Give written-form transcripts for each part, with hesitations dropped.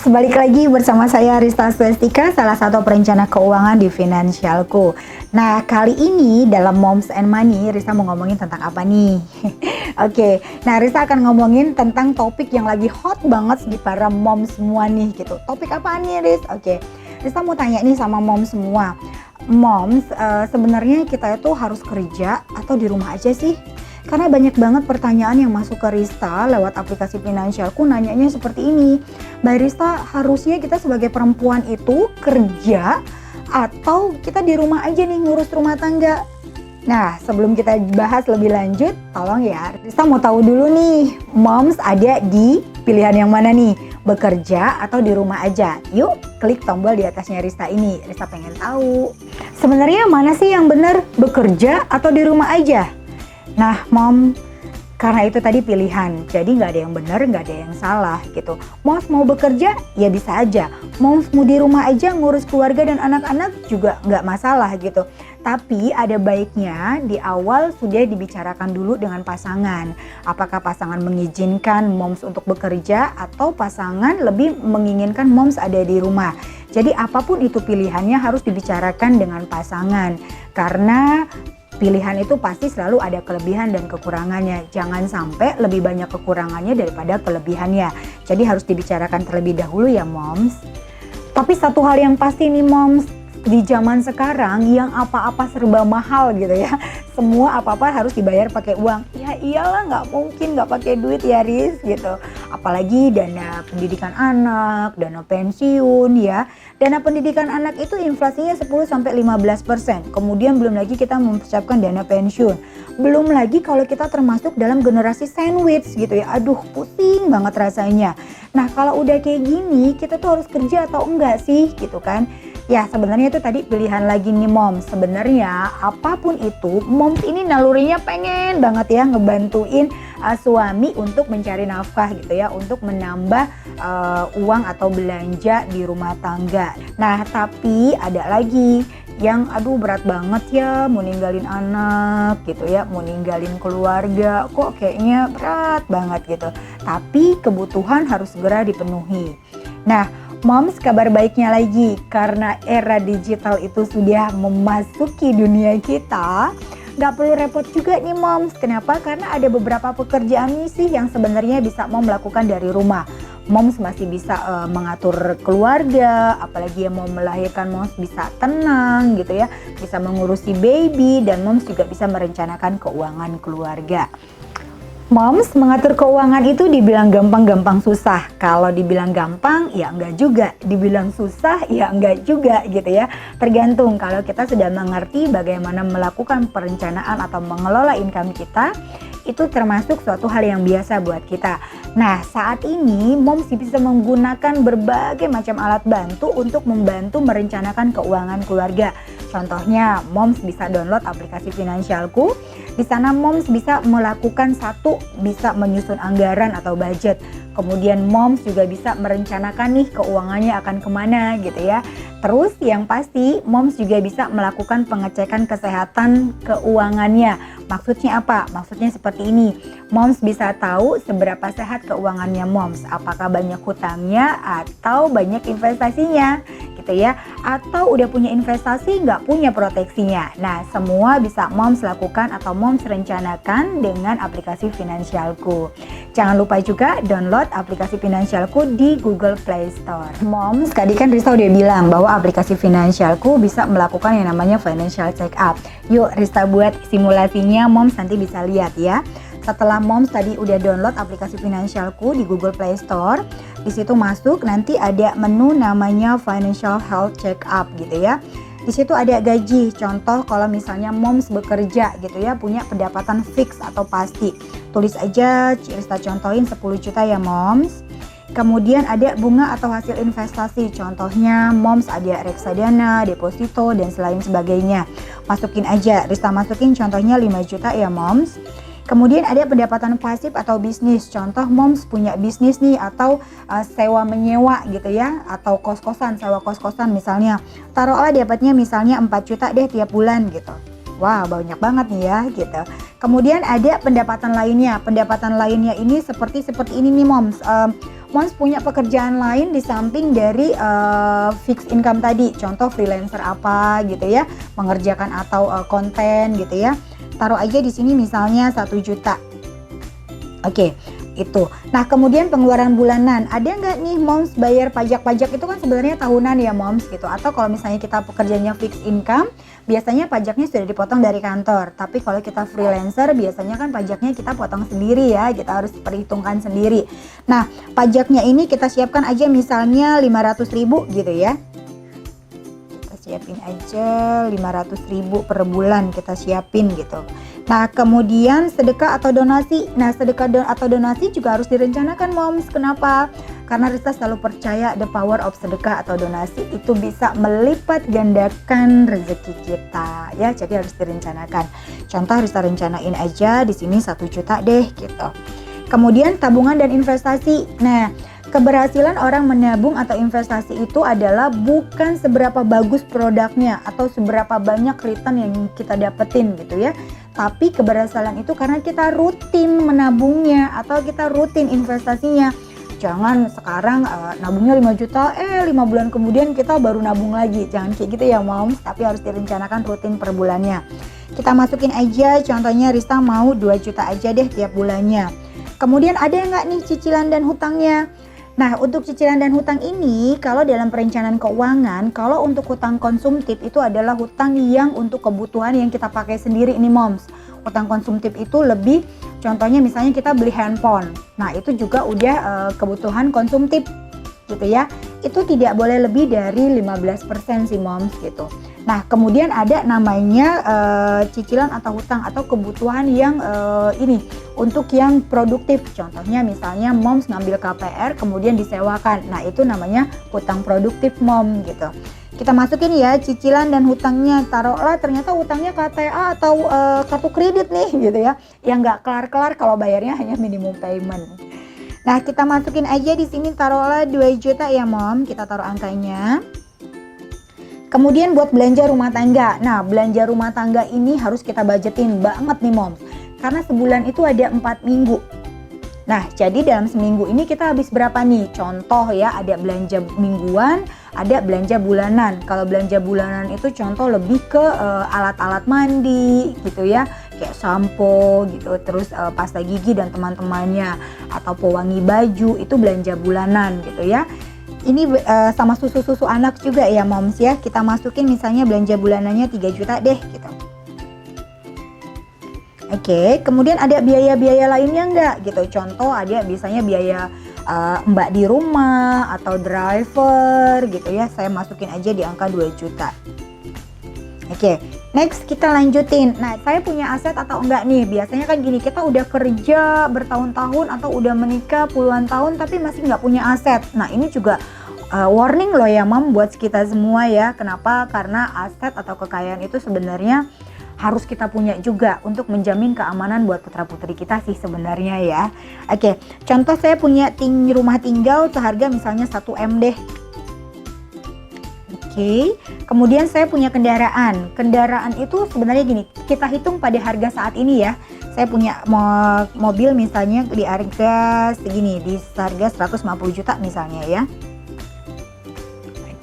balik lagi bersama saya Rista Swestika, salah satu perencana keuangan di Finansialku. Nah, kali ini dalam Moms and Money, Rista mau ngomongin tentang apa nih? Oke, nah Rista akan ngomongin tentang topik yang lagi hot banget di para mom semua nih gitu. Topik apa nih, Riz? Oke, Rista mau tanya nih sama mom semua. Moms, sebenarnya kita itu harus kerja atau di rumah aja sih? Karena banyak banget pertanyaan yang masuk ke Rista lewat aplikasi Finansialku, nanyanya seperti ini. Mbak Rista, harusnya kita sebagai perempuan itu kerja atau kita di rumah aja nih ngurus rumah tangga? Nah, sebelum kita bahas lebih lanjut, tolong ya, Rista mau tahu dulu nih, moms ada di pilihan yang mana nih? Bekerja atau di rumah aja? Yuk, klik tombol di atasnya Rista ini. Rista pengen tahu. Sebenarnya mana sih yang benar? Bekerja atau di rumah aja? Nah, mom, karena itu tadi pilihan, jadi nggak ada yang benar, nggak ada yang salah gitu. Moms mau bekerja, ya bisa aja. Moms mau di rumah aja ngurus keluarga dan anak-anak juga nggak masalah gitu. Tapi ada baiknya di awal sudah dibicarakan dulu dengan pasangan. Apakah pasangan mengizinkan moms untuk bekerja atau pasangan lebih menginginkan moms ada di rumah. Jadi apapun itu pilihannya harus dibicarakan dengan pasangan. Karena pilihan itu pasti selalu ada kelebihan dan kekurangannya. Jangan sampai lebih banyak kekurangannya daripada kelebihannya. Jadi harus dibicarakan terlebih dahulu ya moms. Tapi satu hal yang pasti nih moms, di zaman sekarang yang apa-apa serba mahal gitu ya. Semua apa-apa harus dibayar pakai uang. Ya iyalah, nggak mungkin nggak pakai duit ya Riz gitu. Apalagi dana pendidikan anak, dana pensiun ya. Dana pendidikan anak itu inflasinya 10-15%. Kemudian belum lagi kita mempersiapkan dana pensiun. Belum lagi kalau kita termasuk dalam generasi sandwich gitu ya. Aduh, pusing banget rasanya. Nah, kalau udah kayak gini, kita tuh harus kerja atau enggak sih gitu kan? Ya sebenarnya itu tadi pilihan lagi nih mom. Sebenarnya apapun itu, moms ini nalurinya pengen banget ya ngebantuin suami untuk mencari nafkah gitu ya, untuk menambah uang atau belanja di rumah tangga. Nah tapi ada lagi yang aduh berat banget ya, mau ninggalin anak gitu ya, mau ninggalin keluarga, kok kayaknya berat banget gitu. Tapi kebutuhan harus segera dipenuhi. Nah moms, kabar baiknya lagi, karena era digital itu sudah memasuki dunia kita, nggak perlu repot juga nih moms. Kenapa? Karena ada beberapa pekerjaan nih sih yang sebenarnya bisa mom lakukan dari rumah. Moms masih bisa mengatur keluarga, apalagi yang mau melahirkan moms bisa tenang gitu ya, bisa mengurusi baby, dan moms juga bisa merencanakan keuangan keluarga. Moms, mengatur keuangan itu dibilang gampang-gampang susah. Kalau dibilang gampang, ya enggak juga. Dibilang susah, ya enggak juga gitu ya. Tergantung kalau kita sudah mengerti bagaimana melakukan perencanaan atau mengelola income kita, itu termasuk suatu hal yang biasa buat kita. Nah, saat ini moms bisa menggunakan berbagai macam alat bantu untuk membantu merencanakan keuangan keluarga. Contohnya, moms bisa download aplikasi Finansialku. Di sana moms bisa melakukan bisa menyusun anggaran atau budget. Kemudian moms juga bisa merencanakan nih keuangannya akan kemana gitu ya. Terus yang pasti moms juga bisa melakukan pengecekan kesehatan keuangannya. Maksudnya apa? Maksudnya seperti ini. Moms bisa tahu seberapa sehat keuangannya moms. Apakah banyak hutangnya atau banyak investasinya gitu ya. Atau udah punya investasi nggak punya proteksinya. Nah semua bisa moms lakukan atau moms rencanakan dengan aplikasi Finansialku. Jangan lupa juga download aplikasi Finansialku di Google Play Store. Moms, tadi kan Rista udah bilang bahwa aplikasi Finansialku bisa melakukan yang namanya financial check up. Yuk Rista buat simulasinya, moms nanti bisa lihat ya. Setelah moms tadi udah download aplikasi Finansialku di Google Play Store, di situ masuk nanti ada menu namanya Financial Health Check Up gitu ya. Di situ ada gaji. Contoh kalau misalnya moms bekerja gitu ya, punya pendapatan fix atau pasti. Tulis aja, Rista contohin 10 juta ya moms. Kemudian ada bunga atau hasil investasi. Contohnya moms ada reksadana, deposito, dan selain sebagainya. Masukin aja, Rista masukin contohnya 5 juta ya moms. Kemudian ada pendapatan pasif atau bisnis. Contoh moms punya bisnis nih atau sewa menyewa gitu ya, atau kos-kosan, sewa kos-kosan misalnya. Taruhlah dapatnya misalnya 4 juta deh tiap bulan gitu. Wah, banyak banget nih ya gitu. Kemudian ada pendapatan lainnya. Pendapatan lainnya ini seperti ini nih moms. Moms punya pekerjaan lain di samping dari fixed income tadi, contoh freelancer apa gitu ya, mengerjakan atau konten gitu ya, taruh aja di sini misalnya 1 juta. Oke, itu. Nah, kemudian pengeluaran bulanan. Ada nggak nih Moms bayar pajak-pajak itu kan sebenarnya tahunan ya Moms gitu. Atau kalau misalnya kita pekerjaannya fixed income, biasanya pajaknya sudah dipotong dari kantor. Tapi kalau kita freelancer, biasanya kan pajaknya kita potong sendiri ya. Kita harus perhitungkan sendiri. Nah, pajaknya ini kita siapkan aja misalnya 500.000 gitu ya. Kita siapin aja 500.000 per bulan kita siapin gitu. Nah, kemudian sedekah atau donasi. Nah, sedekah atau donasi juga harus direncanakan Moms. Kenapa? Karena Rista selalu percaya the power of sedekah atau donasi itu bisa melipat gandakan rezeki kita ya. Jadi harus direncanakan. Contoh Rista rencanain aja di sini 1 juta deh gitu. Kemudian tabungan dan investasi. Nah, keberhasilan orang menabung atau investasi itu adalah bukan seberapa bagus produknya atau seberapa banyak return yang kita dapetin gitu ya. Tapi keberhasilan itu karena kita rutin menabungnya atau kita rutin investasinya. Jangan sekarang nabungnya 5 juta, 5 bulan kemudian kita baru nabung lagi. Jangan kayak gitu ya Moms, tapi harus direncanakan rutin per bulannya. Kita masukin aja, contohnya Rista mau 2 juta aja deh tiap bulannya. Kemudian ada nggak nih cicilan dan hutangnya? Nah, untuk cicilan dan hutang ini, kalau dalam perencanaan keuangan, kalau untuk hutang konsumtif itu adalah hutang yang untuk kebutuhan yang kita pakai sendiri ini Moms. Hutang konsumtif itu lebih, contohnya misalnya kita beli handphone. Nah, itu juga udah kebutuhan konsumtif gitu ya. Itu tidak boleh lebih dari 15% sih Moms gitu. Nah, kemudian ada namanya cicilan atau hutang atau kebutuhan yang ini untuk yang produktif. Contohnya misalnya Moms ngambil KPR kemudian disewakan. Nah, itu namanya hutang produktif Mom gitu. Kita masukin ya cicilan dan hutangnya. Taruhlah ternyata hutangnya KTA atau kartu kredit nih gitu ya. Yang nggak kelar-kelar kalau bayarnya hanya minimum payment. Nah, kita masukin aja di sini taruhlah 2 juta ya Mom. Kita taruh angkanya. Kemudian buat belanja rumah tangga. Nah, belanja rumah tangga ini harus kita budgetin banget nih Moms. Karena sebulan itu ada 4 minggu. Nah, jadi dalam seminggu ini kita habis berapa nih? Contoh ya, ada belanja mingguan, ada belanja bulanan. Kalau belanja bulanan itu contoh lebih ke alat-alat mandi gitu ya. Kayak sampo gitu, terus pasta gigi dan teman-temannya. Atau pewangi baju, itu belanja bulanan gitu ya. Ini sama susu-susu anak juga ya Moms ya. Kita masukin misalnya belanja bulanannya 3 juta deh gitu. Oke, kemudian ada biaya-biaya lainnya enggak gitu. Contoh ada biasanya biaya mbak di rumah atau driver gitu ya. Saya masukin aja di angka 2 juta. Oke, next kita lanjutin. Nah, saya punya aset atau enggak nih? Biasanya kan gini, kita udah kerja bertahun-tahun atau udah menikah puluhan tahun tapi masih nggak punya aset. Nah, ini juga warning loh ya Mom buat kita semua ya. Kenapa? Karena aset atau kekayaan itu sebenarnya harus kita punya juga untuk menjamin keamanan buat putra-putri kita sih sebenarnya ya. Oke, contoh saya punya rumah tinggal seharga misalnya 1M deh. Oke, kemudian saya punya kendaraan. Kendaraan itu sebenarnya gini, kita hitung pada harga saat ini ya. Saya punya mobil misalnya di harga segini, di harga 150 juta misalnya ya.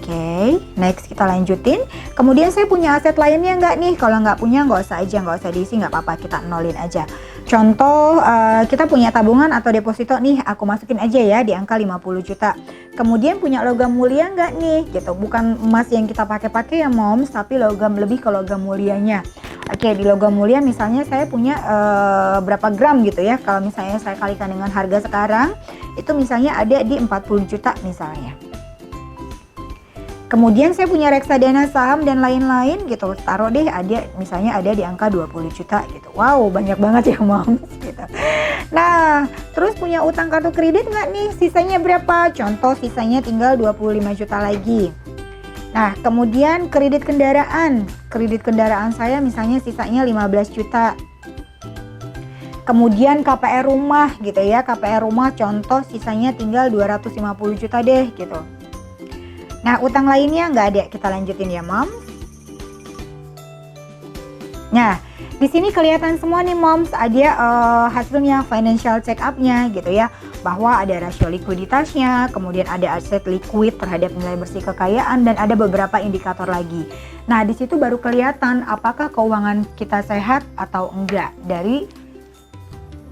Oke, next kita lanjutin. Kemudian saya punya aset lainnya nggak nih? Kalau nggak punya nggak usah aja, nggak usah diisi, nggak apa-apa, kita nolin aja. Contoh kita punya tabungan atau deposito nih, aku masukin aja ya di angka 50 juta. Kemudian punya logam mulia nggak nih? Gitu, bukan emas yang kita pakai-pakai ya Moms, tapi logam, lebih ke logam mulianya. Oke, di logam mulia misalnya saya punya berapa gram gitu ya. Kalau misalnya saya kalikan dengan harga sekarang, itu misalnya ada di 40 juta misalnya. Kemudian saya punya reksadana saham dan lain-lain gitu. Taruh deh ada misalnya ada di angka 20 juta gitu. Wow, banyak banget ya Moms gitu. Nah, terus punya utang kartu kredit nggak nih? Sisanya berapa? Contoh sisanya tinggal 25 juta lagi. Nah, kemudian kredit kendaraan. Kredit kendaraan saya misalnya sisanya 15 juta. Kemudian KPR rumah gitu ya. KPR rumah contoh sisanya tinggal 250 juta deh gitu. Nah, utang lainnya nggak ada, kita lanjutin ya Mom. Nah, di sini kelihatan semua nih moms, ada hasilnya financial check up-nya gitu ya, bahwa ada rasio likuiditasnya, kemudian ada aset liquid terhadap nilai bersih kekayaan, dan ada beberapa indikator lagi. Nah, di situ baru kelihatan apakah keuangan kita sehat atau enggak dari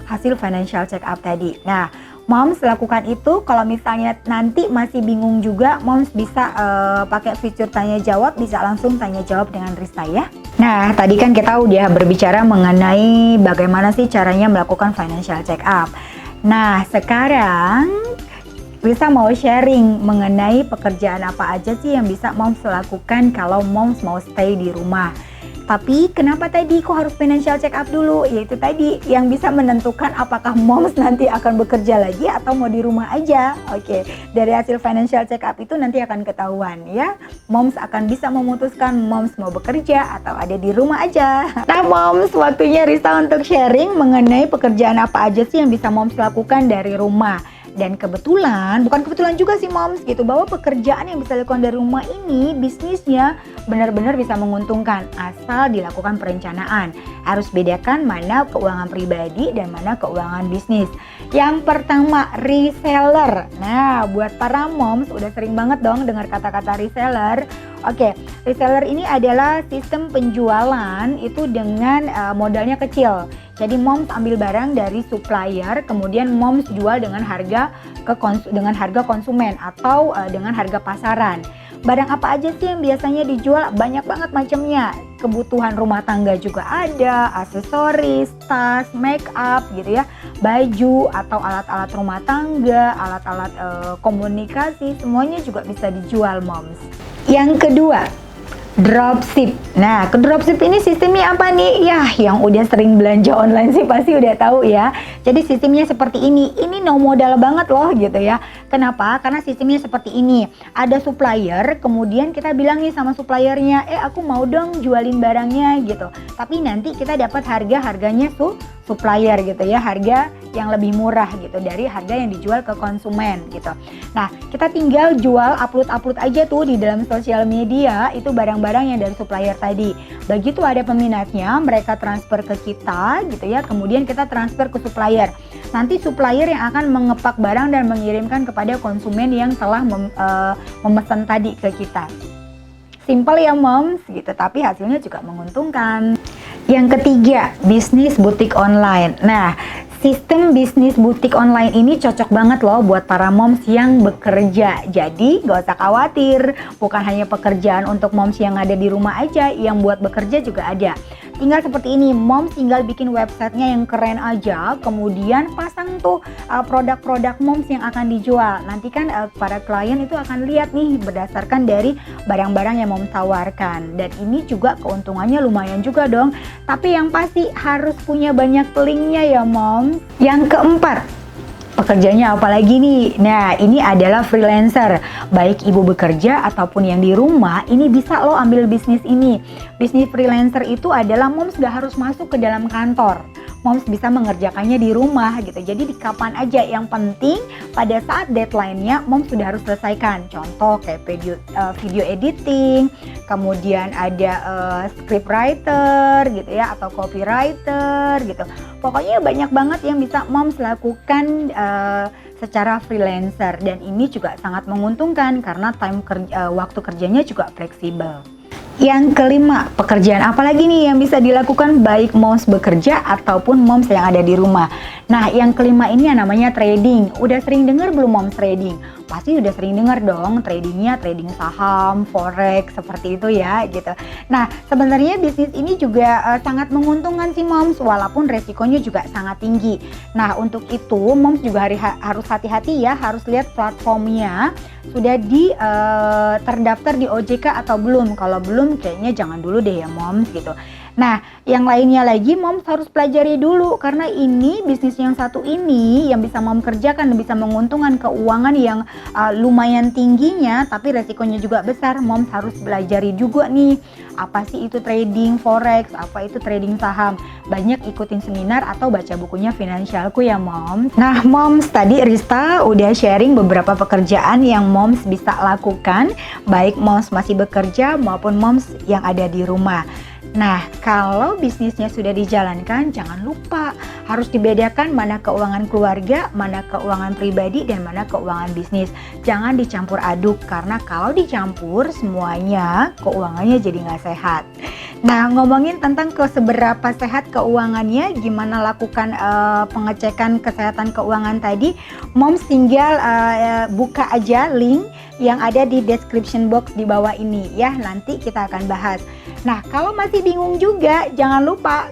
hasil financial check up tadi. Nah, moms lakukan itu. Kalau misalnya nanti masih bingung juga, moms bisa pakai fitur tanya jawab, bisa langsung tanya jawab dengan Rista ya. Nah, tadi kan kita udah berbicara mengenai bagaimana sih caranya melakukan financial check up. Nah, sekarang Rista mau sharing mengenai pekerjaan apa aja sih yang bisa moms lakukan kalau moms mau stay di rumah. Tapi kenapa tadi kok harus financial check up dulu? Yaitu tadi yang bisa menentukan apakah moms nanti akan bekerja lagi atau mau di rumah aja. Oke, dari hasil financial check up itu nanti akan ketahuan ya. Moms akan bisa memutuskan moms mau bekerja atau ada di rumah aja. Nah moms, waktunya Rista untuk sharing mengenai pekerjaan apa aja sih yang bisa moms lakukan dari rumah. Dan kebetulan, bukan kebetulan juga sih moms gitu, bahwa pekerjaan yang bisa dilakukan dari rumah ini bisnisnya benar-benar bisa menguntungkan asal dilakukan perencanaan. Harus bedakan mana keuangan pribadi dan mana keuangan bisnis. Yang pertama, reseller. Nah, buat para moms udah sering banget dong dengar kata-kata reseller. Oke, reseller ini adalah sistem penjualan itu dengan modalnya kecil. Jadi moms ambil barang dari supplier, kemudian moms jual dengan harga konsumen atau dengan harga pasaran. Barang apa aja sih yang biasanya dijual? Banyak banget macamnya. Kebutuhan rumah tangga juga ada, aksesoris, tas, make up gitu ya, baju atau alat-alat rumah tangga, alat-alat komunikasi, semuanya juga bisa dijual moms. Yang kedua, dropship. Nah, ke dropship ini sistemnya apa nih? Ya, yang udah sering belanja online sih pasti udah tahu ya. Jadi sistemnya seperti ini. Ini no modal banget loh gitu ya. Kenapa? Karena sistemnya seperti ini. Ada supplier, kemudian kita bilang nih sama suppliernya, aku mau dong jualin barangnya gitu. Tapi nanti kita dapat harganya supplier gitu ya, harga yang lebih murah gitu dari harga yang dijual ke konsumen gitu. Nah, kita tinggal jual, upload aja tuh di dalam sosial media itu barang-barang yang dari supplier tadi. Begitu ada peminatnya, mereka transfer ke kita gitu ya, kemudian kita transfer ke supplier. Nanti supplier yang akan mengepak barang dan mengirimkan kepada konsumen yang telah memesan tadi ke kita. Simple ya moms gitu, tapi hasilnya juga menguntungkan. Yang ketiga, bisnis butik online. Nah, sistem bisnis butik online ini cocok banget loh buat para moms yang bekerja. Jadi gak usah khawatir, bukan hanya pekerjaan untuk moms yang ada di rumah aja, yang buat bekerja juga ada. Tinggal seperti ini, moms tinggal bikin websitenya yang keren aja, kemudian pasang tuh produk-produk moms yang akan dijual. Nanti kan para klien itu akan lihat nih berdasarkan dari barang-barang yang moms tawarkan. Dan ini juga keuntungannya lumayan juga dong. Tapi yang pasti harus punya banyak linknya ya moms. Yang keempat, pekerjaannya apa lagi nih? Nah, ini adalah freelancer. Baik ibu bekerja ataupun yang di rumah, ini bisa lo ambil bisnis ini. Bisnis freelancer itu adalah moms gak harus masuk ke dalam kantor. Moms bisa mengerjakannya di rumah gitu. Jadi di kapan aja, yang penting pada saat deadline-nya moms sudah harus selesaikan. Contoh kayak video editing, kemudian ada script writer gitu ya, atau copywriter gitu. Pokoknya banyak banget yang bisa moms lakukan secara freelancer, dan ini juga sangat menguntungkan karena waktu kerjanya juga fleksibel. Yang kelima, pekerjaan apa lagi nih yang bisa dilakukan baik moms bekerja ataupun moms yang ada di rumah. Nah, yang kelima ini yang namanya trading. Udah sering dengar belum moms trading? Pasti udah sering dengar dong, tradingnya trading saham, forex, seperti itu ya gitu. Nah, sebenarnya bisnis ini juga sangat menguntungkan sih moms, walaupun resikonya juga sangat tinggi. Nah, untuk itu moms juga harus hati-hati ya, harus lihat platformnya sudah terdaftar di OJK atau belum. Kalau belum kayaknya jangan dulu deh ya moms gitu. Nah, yang lainnya lagi moms harus pelajari dulu, karena ini bisnis yang satu ini yang bisa moms kerjakan dan bisa menguntungkan keuangan yang lumayan tingginya, tapi resikonya juga besar. Moms harus pelajari juga nih, apa sih itu trading forex, apa itu trading saham. Banyak ikutin seminar atau baca bukunya Finansialku ya moms. Nah moms, tadi Rista udah sharing beberapa pekerjaan yang moms bisa lakukan, baik moms masih bekerja maupun moms yang ada di rumah. Nah, kalau bisnisnya sudah dijalankan, jangan lupa harus dibedakan mana keuangan keluarga, mana keuangan pribadi, dan mana keuangan bisnis. Jangan dicampur aduk, karena kalau dicampur semuanya keuangannya jadi nggak sehat. Nah, ngomongin tentang seberapa sehat keuangannya, gimana lakukan pengecekan kesehatan keuangan tadi, Moms tinggal buka aja link yang ada di description box di bawah ini ya, nanti kita akan bahas. Nah, kalau masih bingung juga, jangan lupa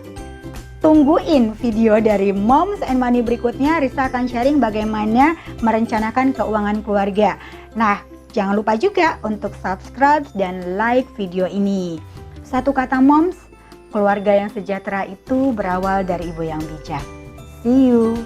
tungguin video dari Moms and Money berikutnya. Risa akan sharing bagaimana merencanakan keuangan keluarga. Nah, jangan lupa juga untuk subscribe dan like video ini. Satu kata Moms, keluarga yang sejahtera itu berawal dari ibu yang bijak. See you!